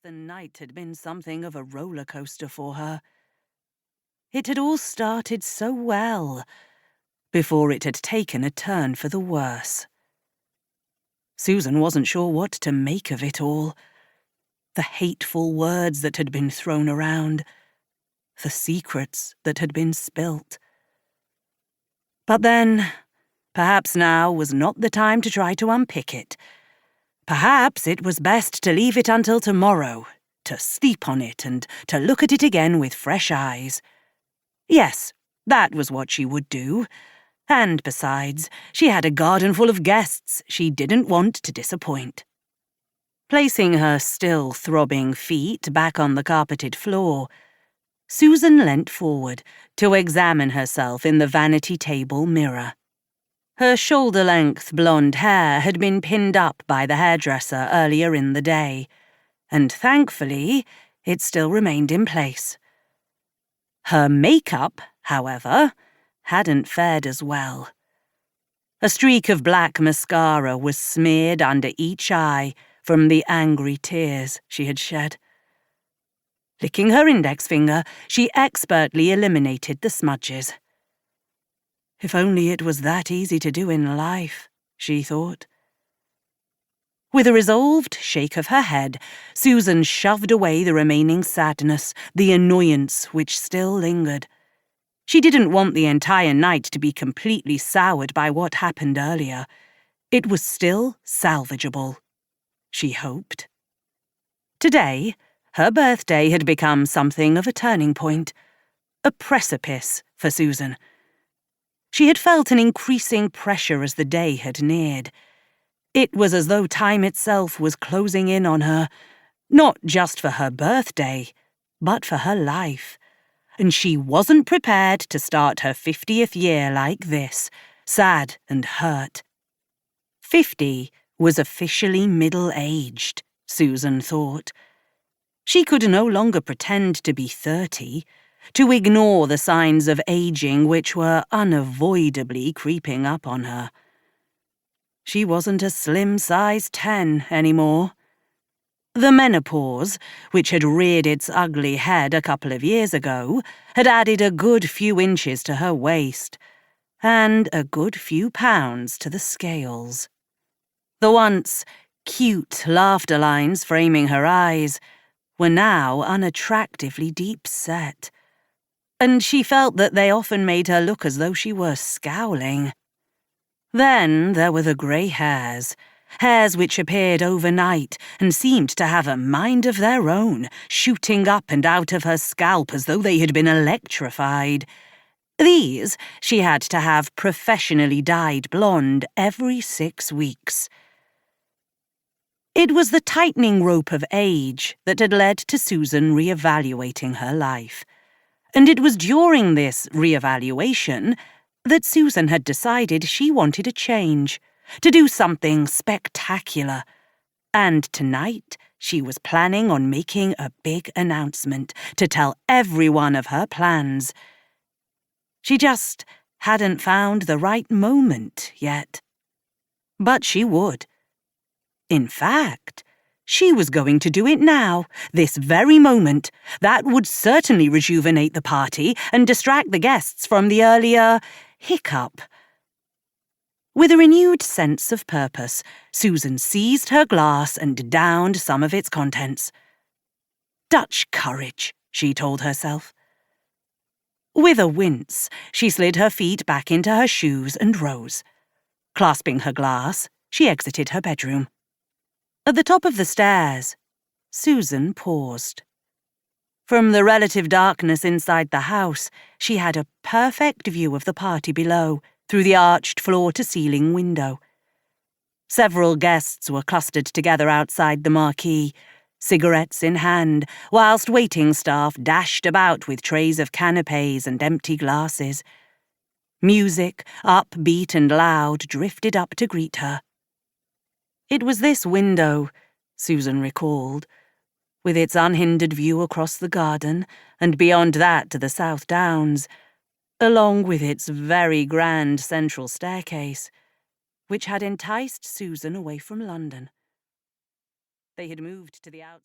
The night had been something of a roller coaster for her. It had all started so well, before it had taken a turn for the worse. Susan wasn't sure what to make of it all. The hateful words that had been thrown around, the secrets that had been spilt. But then, perhaps now was not the time to try to unpick it. Perhaps it was best to leave it until tomorrow, to sleep on it and to look at it again with fresh eyes. Yes, that was what she would do. And besides, she had a garden full of guests she didn't want to disappoint. Placing her still throbbing feet back on the carpeted floor, Susan leant forward to examine herself in the vanity table mirror. Her shoulder-length blonde hair had been pinned up by the hairdresser earlier in the day, and thankfully, it still remained in place. Her makeup, however, hadn't fared as well. A streak of black mascara was smeared under each eye from the angry tears she had shed. Licking her index finger, she expertly eliminated the smudges. If only it was that easy to do in life, she thought. With a resolved shake of her head, Susan shoved away the remaining sadness, the annoyance which still lingered. She didn't want the entire night to be completely soured by what happened earlier. It was still salvageable, she hoped. Today, her birthday had become something of a turning point, a precipice for Susan. She had felt an increasing pressure as the day had neared. It was as though time itself was closing in on her, not just for her birthday, but for her life. And she wasn't prepared to start her 50th year like this, sad and hurt. 50 was officially middle-aged, Susan thought. She could no longer pretend to be 30, to ignore the signs of aging which were unavoidably creeping up on her. She wasn't a slim size 10 anymore. The menopause, which had reared its ugly head a couple of years ago, had added a good few inches to her waist, and a good few pounds to the scales. The once cute laughter lines framing her eyes were now unattractively deep-set, and she felt that they often made her look as though she were scowling. Then there were the grey hairs which appeared overnight and seemed to have a mind of their own, shooting up and out of her scalp as though they had been electrified. These she had to have professionally dyed blonde every 6 weeks. It was the tightening rope of age that had led to Susan re-evaluating her life. And it was during this re-evaluation that Susan had decided she wanted a change, to do something spectacular. And tonight she was planning on making a big announcement to tell everyone of her plans. She just hadn't found the right moment yet. But she would. In fact, she was going to do it now, this very moment. That would certainly rejuvenate the party and distract the guests from the earlier hiccup. With a renewed sense of purpose, Susan seized her glass and downed some of its contents. Dutch courage, she told herself. With a wince, she slid her feet back into her shoes and rose. Clasping her glass, she exited her bedroom. At the top of the stairs, Susan paused. From the relative darkness inside the house, she had a perfect view of the party below, through the arched floor-to-ceiling window. Several guests were clustered together outside the marquee, cigarettes in hand, whilst waiting staff dashed about with trays of canapes and empty glasses. Music, upbeat and loud, drifted up to greet her. It was this window, Susan recalled, with its unhindered view across the garden and beyond that to the South Downs, along with its very grand central staircase, which had enticed Susan away from London. They had moved to the outskirts.